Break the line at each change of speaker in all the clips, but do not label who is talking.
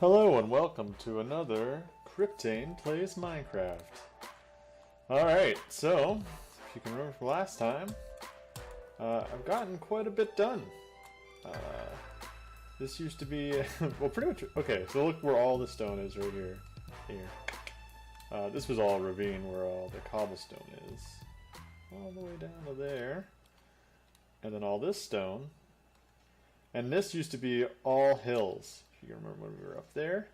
Hello and welcome to another Cryptane Plays Minecraft. Alright, so, if you can remember from last time, I've gotten quite a bit done. This used to be, well pretty much, okay, so look where all the stone is right here. This was all ravine where all the cobblestone is. All the way down to there. And then all this stone. And this used to be all hills. You can remember when we were up there.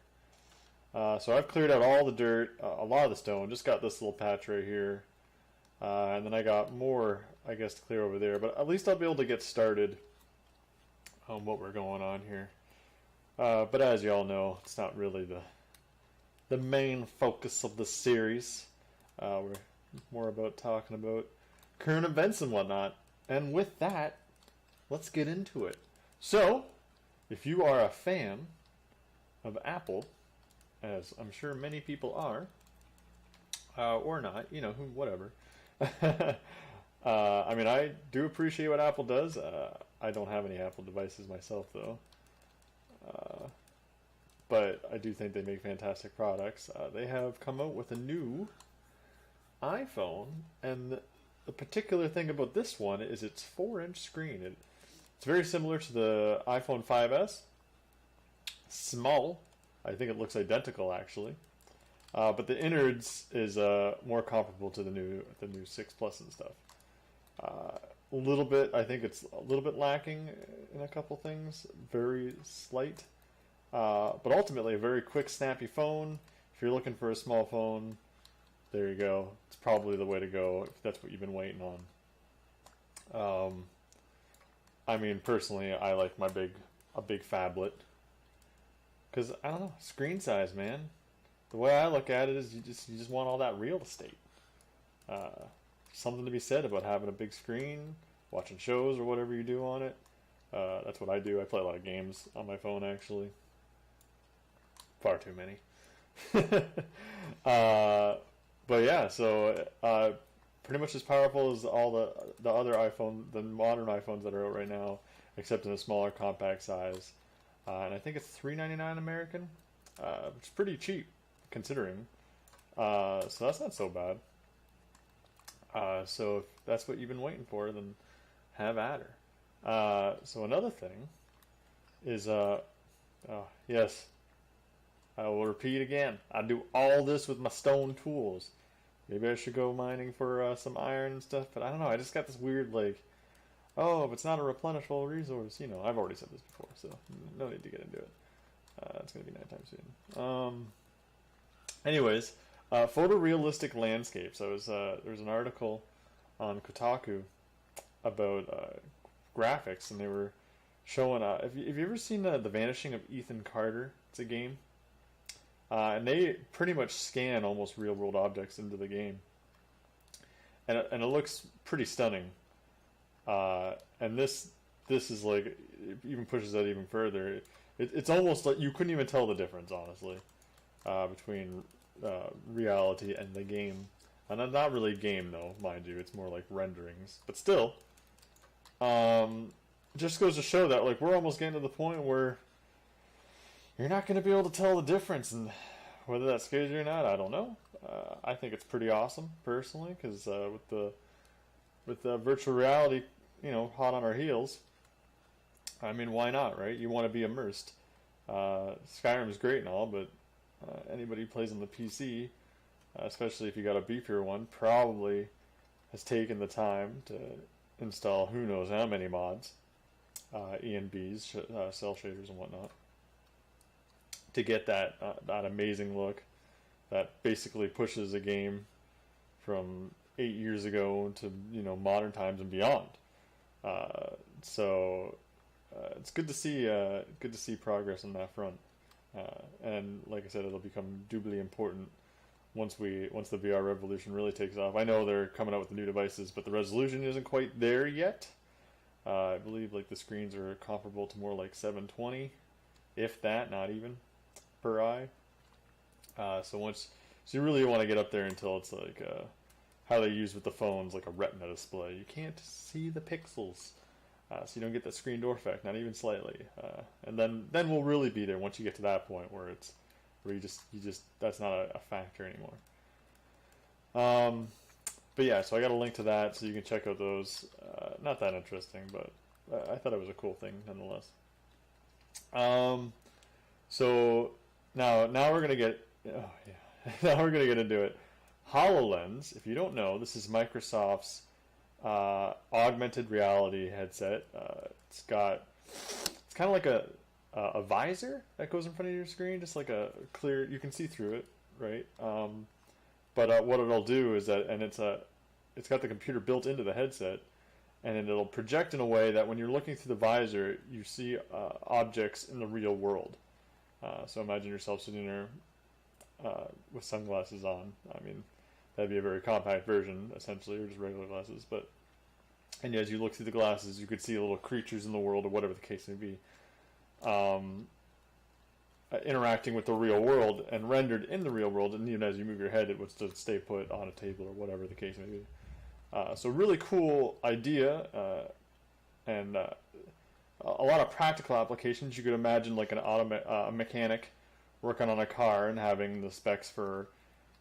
So I've cleared out all the dirt, a lot of the stone, just got this little patch right here. And then I got more, I guess, to clear over there. But at least I'll be able to get started on what we're going on here. But as you all know, it's not really the main focus of the series. We're more about talking about current events and whatnot. And with that, let's get into it. So, if you are a fan of Apple, as I'm sure many people are, or not, you know, whatever. I mean, I do appreciate what Apple does. I don't have any Apple devices myself, though. But I do think they make fantastic products. They have come out with a new iPhone, and the particular thing about this one is its 4-inch screen. It's very similar to the iPhone 5S. Small. I think it looks identical, actually. But the innards is more comparable to the new 6 Plus and stuff. A little bit, I think it's a little bit lacking in a couple things. Very slight. But ultimately, a very quick, snappy phone. If you're looking for a small phone, there you go. It's probably the way to go if that's what you've been waiting on. I mean, personally, I like a big phablet. Because, I don't know, screen size, man. The way I look at it is you just want all that real estate. Something to be said about having a big screen, watching shows or whatever you do on it. That's what I do. I play a lot of games on my phone, actually. Far too many. But yeah, so pretty much as powerful as all the other the modern iPhones that are out right now, except in a smaller compact size. And I think it's $3.99 American, which is pretty cheap considering. So that's not so bad. So if that's what you've been waiting for, then have at her. So another thing is, yes, I will repeat again. I do all this with my stone tools. Maybe I should go mining for some iron and stuff, but I don't know. I just got this weird, like, oh, if it's not a replenishable resource, you know, I've already said this before, so no need to get into it. It's going to be nighttime soon. Anyways, photorealistic landscapes. There was an article on Kotaku about graphics, and they were showing, have you ever seen The Vanishing of Ethan Carter? It's a game. And they pretty much scan almost real-world objects into the game. And it looks pretty stunning. And this is like, it even pushes that even further. It's almost like you couldn't even tell the difference, honestly, between reality and the game. And not really game, though, mind you. It's more like renderings. But still, it just goes to show that like we're almost getting to the point where you're not going to be able to tell the difference. And whether that scares you or not, I don't know. I think it's pretty awesome, personally, because with the virtual reality, you know, hot on our heels. I mean, why not, right? You want to be immersed. Skyrim's great and all, but anybody who plays on the PC, especially if you got a beefier one, probably has taken the time to install who knows how many mods, ENBs, cell shaders and whatnot, to get that amazing look that basically pushes a game from 8 years ago to, you know, modern times and beyond. So it's good to see progress on that front. And like I said, it'll become doubly important once the VR revolution really takes off. I know they're coming out with the new devices, but the resolution isn't quite there yet. I believe like the screens are comparable to more like 720, if that, not even, per eye. So you really want to get up there until it's like how they use with the phones, like a retina display. You can't see the pixels. so you don't get that screen door effect, not even slightly. And then we'll really be there once you get to that point where you just that's not a factor anymore. But yeah, so I got a link to that, so you can check out those. Not that interesting, but I thought it was a cool thing nonetheless. So now we're gonna get now we're gonna get into it. HoloLens, if you don't know, this is Microsoft's augmented reality headset. It's kind of like a visor that goes in front of your screen, just like a clear. You can see through it, right? But what it'll do is that, and it's got the computer built into the headset, and it'll project in a way that when you're looking through the visor, you see objects in the real world. So imagine yourself sitting there with sunglasses on. I mean, that'd be a very compact version, essentially, or just regular glasses. And as you look through the glasses, you could see little creatures in the world, or whatever the case may be, interacting with the real world and rendered in the real world. And even as you move your head, it would still stay put on a table or whatever the case may be. So really cool idea, and a lot of practical applications. You could imagine like a mechanic working on a car and having the specs for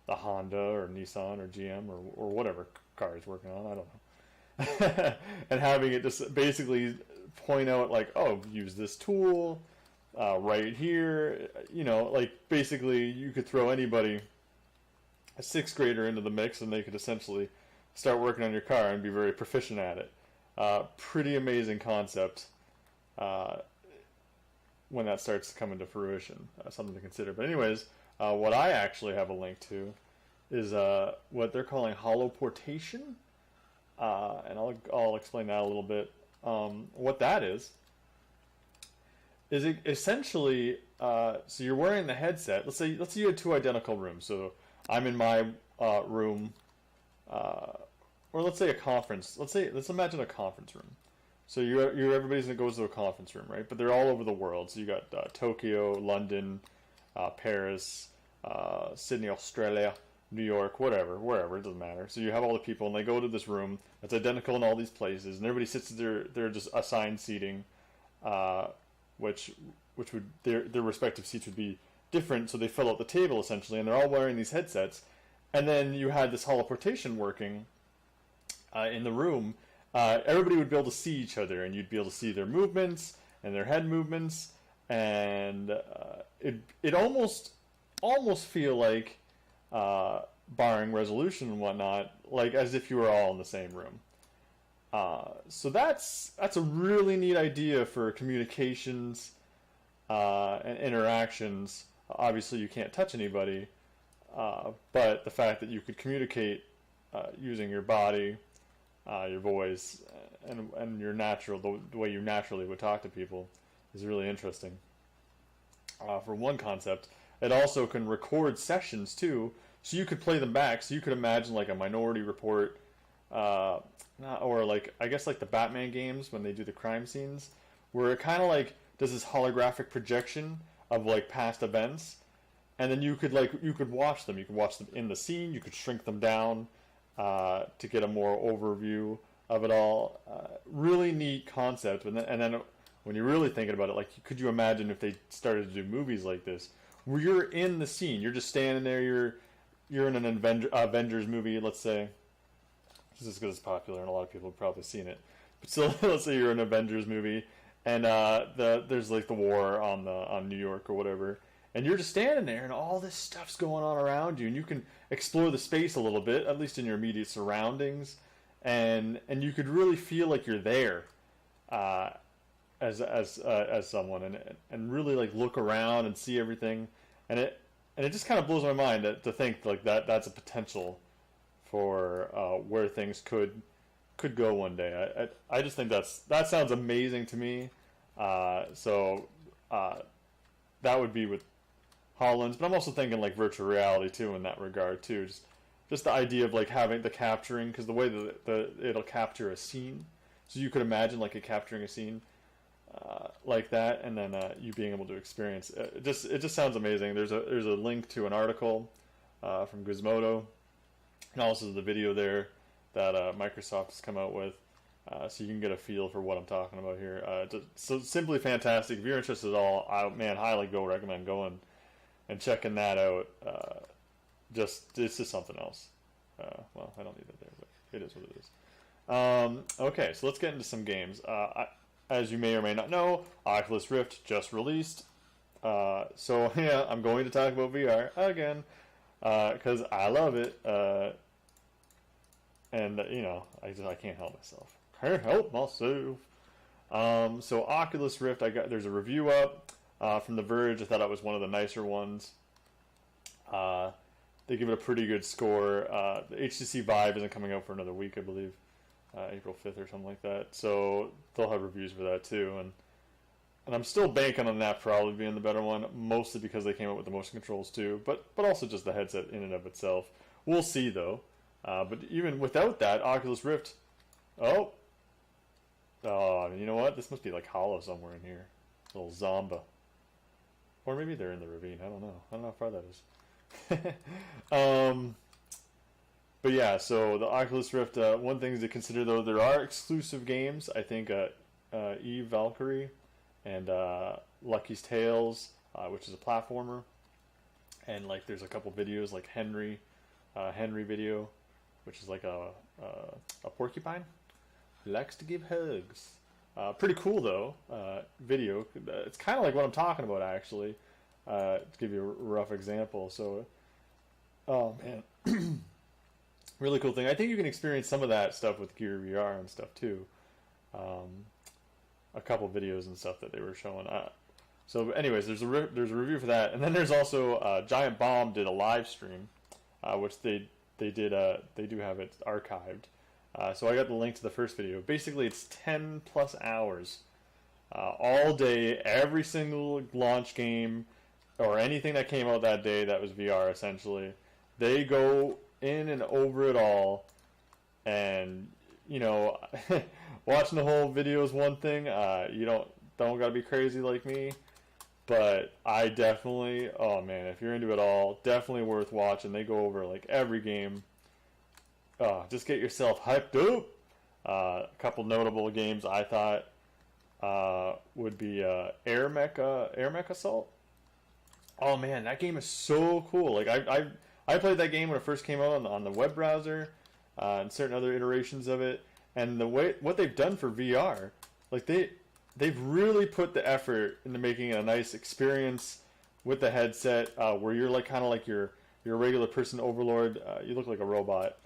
the Honda or Nissan or GM or whatever car he's working on, I don't know. And having it just basically point out like, oh, use this tool right here. You know, like basically you could throw anybody, a sixth grader, into the mix, and they could essentially start working on your car and be very proficient at it. Pretty amazing concept when that starts to come into fruition. Something to consider. But anyways, what I actually have a link to is what they're calling holoportation, and I'll explain that a little bit. What that is it essentially, so you're wearing the headset. Let's say you had two identical rooms. So I'm in my room, or let's say a conference. Let's imagine a conference room. So you're everybody's that goes to a conference room, right? But they're all over the world. So you got Tokyo, London, Paris, Sydney, Australia, New York, wherever, it doesn't matter. So you have all the people, and they go to this room that's identical in all these places, and everybody sits at their just assigned seating, which would their respective seats would be different. So they fill out the table essentially, and they're all wearing these headsets. And then you had this holoportation working in the room. Everybody would be able to see each other, and you'd be able to see their movements and their head movements, and it almost feel like, barring resolution and whatnot, like as if you were all in the same room. So that's a really neat idea for communications and interactions. Obviously, you can't touch anybody, but the fact that you could communicate using your body, your voice, and your the way you naturally would talk to people is really interesting. For one concept, it also can record sessions too, so you could play them back. So you could imagine like a Minority Report, or like I guess like the Batman games when they do the crime scenes, where it kind of like does this holographic projection of like past events, and then you could watch them. You could watch them in the scene. You could shrink them down to get a more overview of it all. Really neat concept. And then when you're really thinking about it, like, could you imagine if they started to do movies like this, where you're in the scene, you're just standing there, you're in an Avengers movie, let's say, just because it's popular and a lot of people have probably seen it. But so let's say you're in an Avengers movie, and there's like the war on New York or whatever, and you're just standing there, and all this stuff's going on around you, and you can explore the space a little bit, at least in your immediate surroundings, and you could really feel like you're there, as someone, and really like look around and see everything, and it just kind of blows my mind to think like that's a potential for where things could go one day. I just think that sounds amazing to me. So that would be with HoloLens, but I'm also thinking like virtual reality too in that regard too. Just the idea of like having the capturing, because the way that it'll capture a scene, so you could imagine like it capturing a scene like that, and then you being able to experience it. It just sounds amazing. There's a link to an article from Gizmodo, and also the video there that Microsoft has come out with, so you can get a feel for what I'm talking about here. So simply fantastic. If you're interested at all, highly recommend going and checking that out. It's just something else. Well, I don't need it there, but it is what it is. Okay, so let's get into some games. As you may or may not know, Oculus Rift just released. So yeah, I'm going to talk about VR again because I love it. And I can't help myself. Can't help myself. So Oculus Rift, there's a review up from The Verge. I thought it was one of the nicer ones. They give it a pretty good score. The HTC Vive isn't coming out for another week, I believe, April 5th or something like that. So they'll have reviews for that too. And I'm still banking on that probably being the better one, mostly because they came out with the motion controls too, but also just the headset in and of itself. We'll see though. But even without that, Oculus Rift. Oh, you know what? This must be like hollow somewhere in here. A little Zomba. Or maybe they're in the ravine. I don't know. I don't know how far that is. But yeah, so the Oculus Rift, one thing to consider though, there are exclusive games. I think Eve Valkyrie and Lucky's Tales, which is a platformer. And like there's a couple videos like Henry video, which is like a porcupine. He likes to give hugs. Pretty cool though, video. It's kind of like what I'm talking about actually. To give you a rough example. So, oh man, really cool thing. I think you can experience some of that stuff with Gear VR and stuff too. A couple videos and stuff that they were showing. So anyways, there's a review for that, and then there's also Giant Bomb did a live stream, which they do have it archived. So I got the link to the first video. Basically, it's 10 plus hours, all day, every single launch game or anything that came out that day that was VR. Essentially, they go in and over it all, and watching the whole video is one thing. You don't gotta be crazy like me. But I definitely, oh man, if you're into it all, definitely worth watching. They go over like every game. Just get yourself hyped up. A couple notable games I thought would be Air Mech Assault. Oh man, that game is so cool. Like I played that game when it first came out on the web browser, and certain other iterations of it. And what they've done for VR, like they've really put the effort into making a nice experience with the headset, where you're like kind of like your regular person overlord. You look like a robot,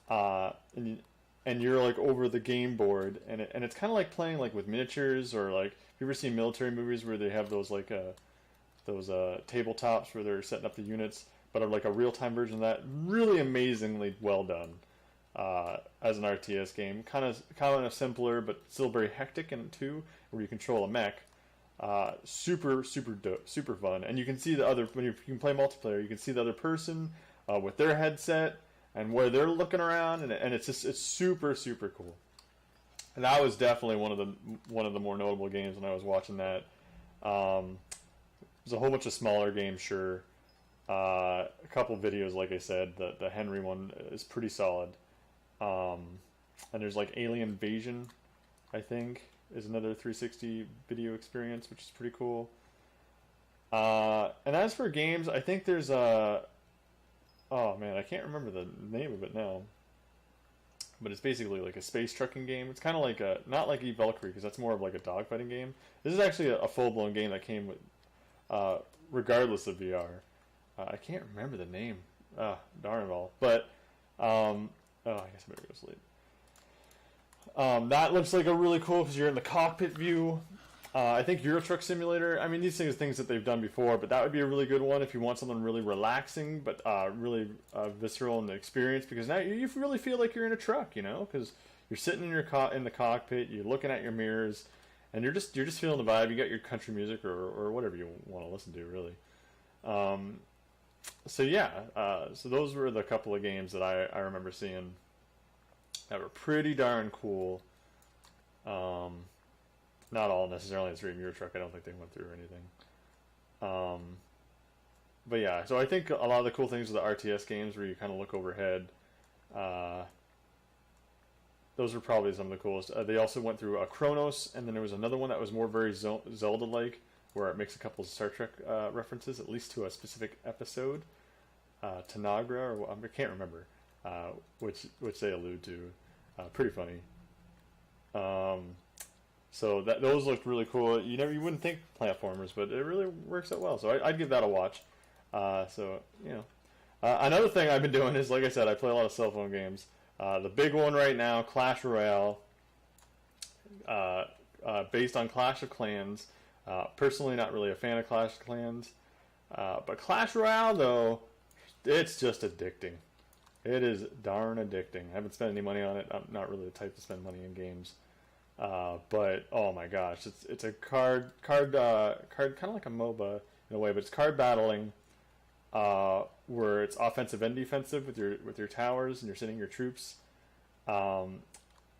and you're like over the game board, and it's kind of like playing like with miniatures, or like, have you ever seen military movies where they have those like those tabletops where they're setting up the units, but are like a real time version of that. Really amazingly well done. As an RTS game, kind of simpler, but still very hectic in it too, where you control a mech. Super dope, super fun, and you can see when you can play multiplayer, you can see the other person with their headset and where they're looking around, and it's super cool. And that was definitely one of the more notable games when I was watching that. There's a whole bunch of smaller games, sure. A couple videos, like I said, the Henry one is pretty solid. And there's like Alien Invasion, I think, is another 360 video experience, which is pretty cool. And as for games, I think there's oh man, I can't remember the name of it now. But it's basically like a space trucking game. It's kind of like not like Eve Valkyrie, because that's more of like a dogfighting game. This is actually a full-blown game that came with, regardless of VR. I can't remember the name. Darn it all. But, I guess I better go sleep. That looks like a really cool, because you're in the cockpit view. I think Euro Truck Simulator, I mean, these things are things that they've done before, but that would be a really good one if you want something really relaxing, but really visceral in the experience, because now you really feel like you're in a truck, because you're sitting in the cockpit, you're looking at your mirrors, and you're just feeling the vibe. You got your country music or whatever you want to listen to, really. So yeah, so those were the couple of games that I remember seeing that were pretty darn cool. Not all necessarily in Street Euro Truck. I don't think they went through or anything. But yeah, so I think a lot of the cool things with the RTS games where you kind of look overhead, those are probably some of the coolest. They also went through Chronos, and then there was another one that was more very Zelda-like, where it makes a couple of Star Trek references, at least to a specific episode, Tanagra, or I can't remember, which they allude to. Pretty funny. So those looked really cool. You wouldn't think platformers, but it really works out well. So I'd give that a watch. Another thing I've been doing is, like I said, I play a lot of cell phone games. The big one right now, Clash Royale, based on Clash of Clans. Personally, not really a fan of Clash of Clans, but Clash Royale, though, it's just addicting. It is darn addicting. I haven't spent any money on it. I'm not really the type to spend money in games. But oh my gosh, it's a card kind of like a MOBA in a way, but it's card battling, where it's offensive and defensive with your towers, and you're sending your troops.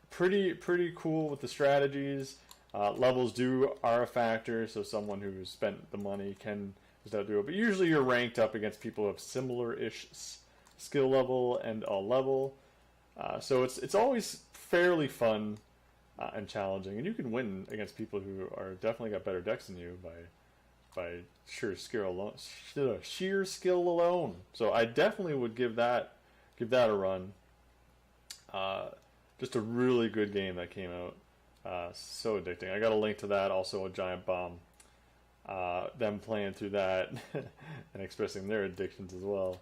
Pretty cool with the strategies. Levels are a factor, so someone who's spent the money can still do it. But usually you're ranked up against people of similar-ish skill level and level. So it's always fairly fun and challenging, and you can win against people who are definitely got better decks than you by sheer skill alone. So I definitely would give that a run. Just a really good game that came out. So addicting. I got a link to that, also a giant bomb. Them playing through that and expressing their addictions as well,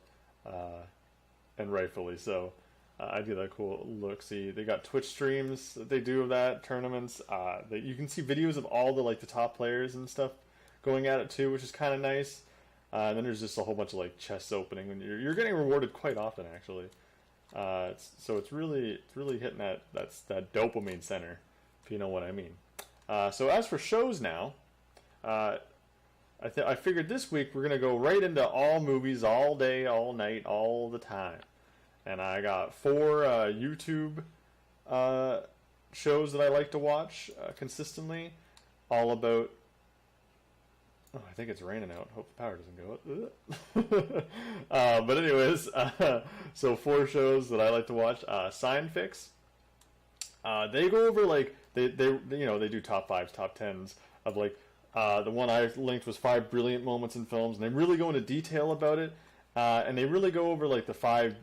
and rightfully so. I give that a cool look. See, they got Twitch streams that they do of that, tournaments. You can see videos of all the top players and stuff going at it too, which is kind of nice. And then there's just a whole bunch of chests opening, and you're getting rewarded quite often actually. So it's really hitting that dopamine center, if you know what I mean. So as for shows now, I figured this week we're gonna go right into all movies, all day, all night, all the time. And I got 4 YouTube shows that I like to watch consistently, all about... Oh, I think it's raining out. Hope the power doesn't go out. But anyways, so 4 shows that I like to watch. Sign Fix. They go over they do top 5s, top 10s of the one I linked was 5 brilliant moments in films, and they really go into detail about it. And they really go over the 5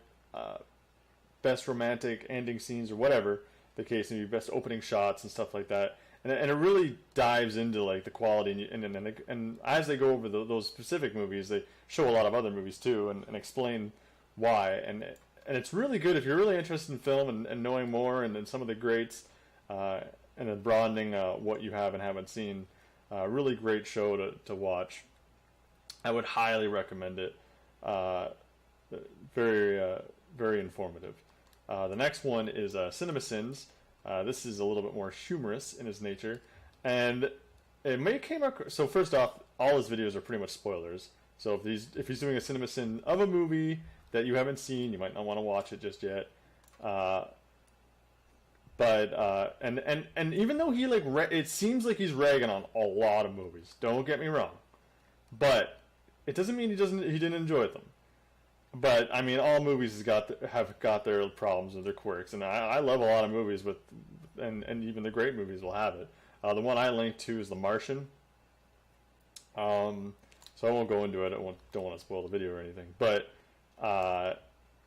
best romantic ending scenes, or whatever the case may be, best opening shots and stuff like that. And it really dives into the quality, and as they go over those specific movies, they show a lot of other movies too, and explain why. And it's really good if you're really interested in film and knowing more, and some of the greats, and then broadening what you have and haven't seen. Really great show to watch. I would highly recommend it. Very informative. The next one is Cinema Sins. This is a little bit more humorous in its nature, and it may came across. So first off, all his videos are pretty much spoilers. So if he's doing a Cinema Sin of a movie that you haven't seen, you might not want to watch it just yet. But even though he it seems like he's ragging on a lot of movies. Don't get me wrong, but it doesn't mean he didn't enjoy them. But I mean, all movies have got their problems and their quirks, and I love a lot of movies and even the great movies will have it. The one I linked to is The Martian. So I won't go into it. I don't want to spoil the video or anything. But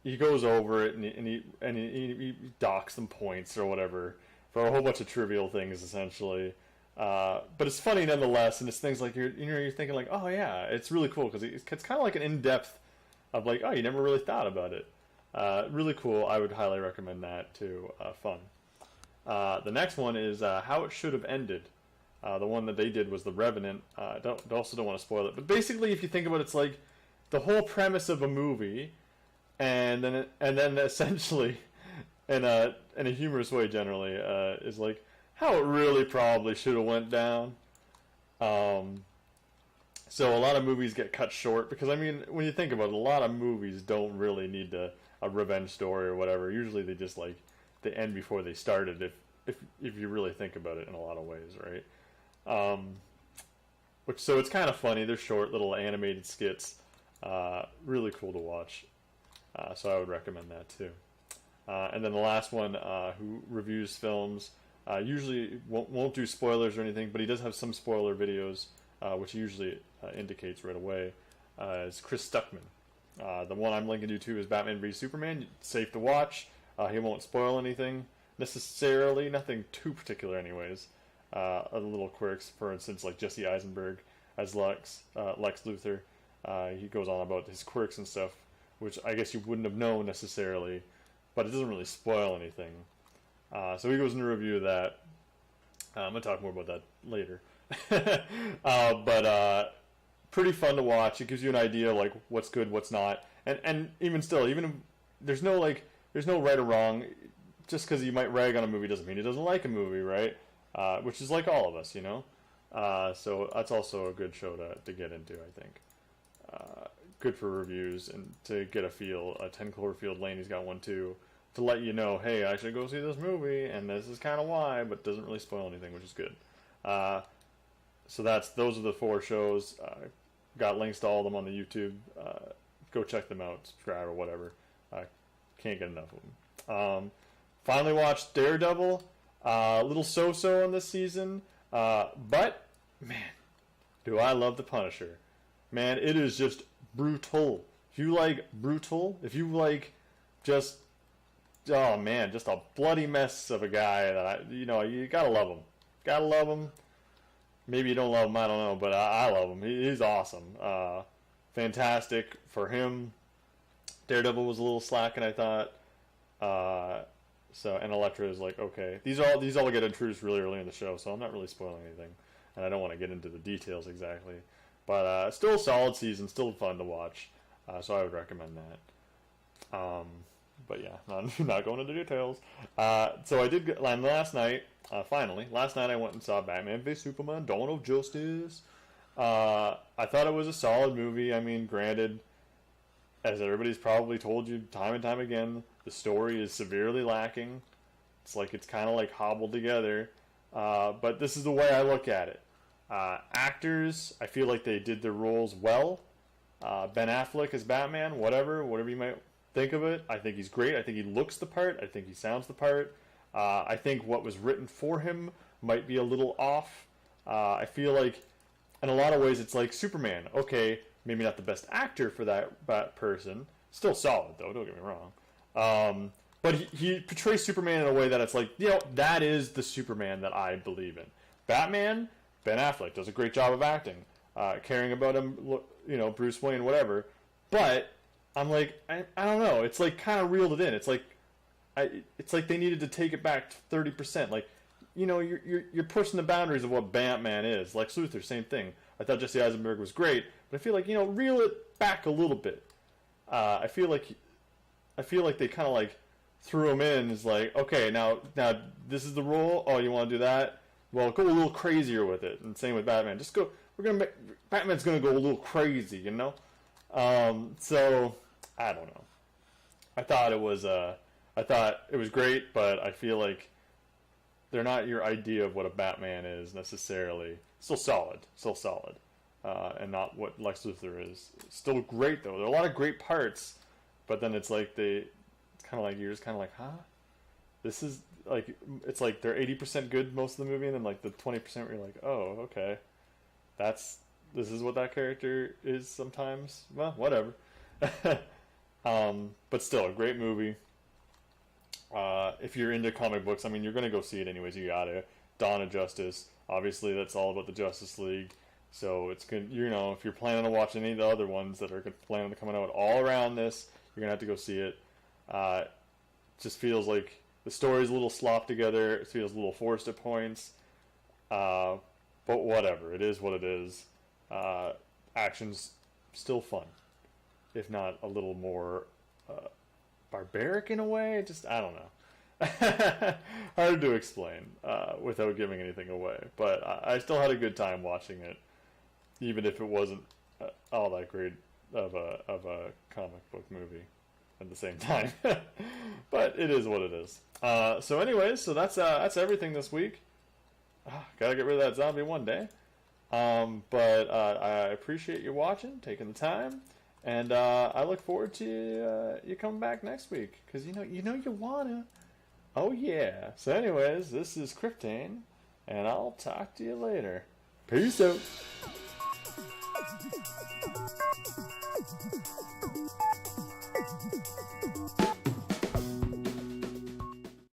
he goes over it and he docks some points or whatever for a whole bunch of trivial things essentially. But it's funny nonetheless, and it's things like you're thinking oh yeah, it's really cool because it's kind of like an in-depth of oh, you never really thought about it. Really cool. I would highly recommend that too. Fun. The next one is How It Should Have Ended. The one that they did was The Revenant. Don't want to spoil it, but basically, if you think about it, it's the whole premise of a movie, and then essentially, in a humorous way, generally, is how it really probably should have went down. So a lot of movies get cut short because, I mean, when you think about it, a lot of movies don't really need a revenge story or whatever. Usually they just they end before they started if you really think about it in a lot of ways, right? So it's kind of funny. They're short little animated skits, really cool to watch. So I would recommend that too. And then the last one, who reviews films, usually won't do spoilers or anything, but he does have some spoiler videos, which he usually indicates right away, is Chris Stuckman. The one I'm linking you to is Batman v Superman. Safe to watch. He won't spoil anything necessarily, nothing too particular anyways. A little quirks, for instance, like Jesse Eisenberg as Lex Luthor. He goes on about his quirks and stuff, which I guess you wouldn't have known necessarily, but it doesn't really spoil anything. So he goes into review of that. I'm going to talk more about that later. But pretty fun to watch. It gives you an idea of like what's good, what's not. And even still, even if there's no right or wrong. Just because you might rag on a movie doesn't mean he doesn't like a movie, right? Which is like all of us, you know? So that's also a good show to get into, I think. Good for reviews and to get a feel. 10 Cloverfield Lane, he's got one too, to let you know, hey, I should go see this movie, and this is kind of why, but doesn't really spoil anything, which is good. So those are the 4 shows. Got links to all of them on the YouTube. Go check them out, subscribe or whatever. Can't get enough of them. Finally watched DareDevil. A little so-so on this season. But, man, do I love the Punisher. Man, it is just brutal. If you like brutal, if you like just, oh man, just a bloody mess of a guy that you gotta love him. Gotta love him. Maybe you don't love him, I don't know, but I love him. He's awesome. Fantastic for him. Daredevil was a little slacking, I thought. And Elektra is like, okay. These all get introduced really early in the show, so I'm not really spoiling anything. And I don't want to get into the details exactly. But still a solid season, still fun to watch. So I would recommend that. But yeah, not going into details. So I did, last night, finally, I went and saw Batman v Superman, Dawn of Justice. I thought it was a solid movie. I mean, granted, as everybody's probably told you time and time again, the story is severely lacking. It's kind of like hobbled together. But this is the way I look at it. Actors, I feel like they did their roles well. Ben Affleck as Batman, whatever you might think of it. I think he's great. I think he looks the part. I think he sounds the part. I think what was written for him might be a little off. I feel like, in a lot of ways, it's like Superman. Okay, maybe not the best actor for that person. Still solid, though, don't get me wrong. But he portrays Superman in a way that it's like, that is the Superman that I believe in. Batman, Ben Affleck does a great job of acting, caring about him, Bruce Wayne, whatever. But I'm like, I don't know. It's like kind of reeled it in. It's like they needed to take it back to 30%. Like, you're pushing the boundaries of what Batman is. Lex Luthor, same thing. I thought Jesse Eisenberg was great, but I feel like reel it back a little bit. I feel like they kind of like threw him in. Is like, okay, now this is the rule. Oh, you want to do that? Well, go a little crazier with it. And same with Batman. Just go. Batman's gonna go a little crazy, So I don't know. I thought it was great, but I feel like they're not your idea of what a Batman is necessarily. Still solid, and not what Lex Luthor is. Still great though. There are a lot of great parts, but then it's like you're just kind of like, huh? This is like, it's like they're 80% good most of the movie, and then like the 20% where you're like, oh, okay, this is what that character is sometimes. Well, whatever. But still, a great movie. If you're into comic books, I mean, you're gonna go see it anyways. You gotta. Dawn of Justice. Obviously, that's all about the Justice League. So it's good. If you're planning to watch any of the other ones that are planning to come out all around this, you're gonna have to go see it. Just feels like the story's a little slopped together. It feels a little forced at points. But whatever. It is what it is. Action's still fun, if not a little more barbaric in a way. I don't know. Hard to explain without giving anything away. But I still had a good time watching it, even if it wasn't all that great of a comic book movie at the same time. But it is what it is. So anyways, that's everything this week. Gotta get rid of that zombie one day. But I appreciate you watching, taking the time, And I look forward to you coming back next week, because you wanna. Oh yeah. So anyways, this is Cryptane, and I'll talk to you later. Peace out.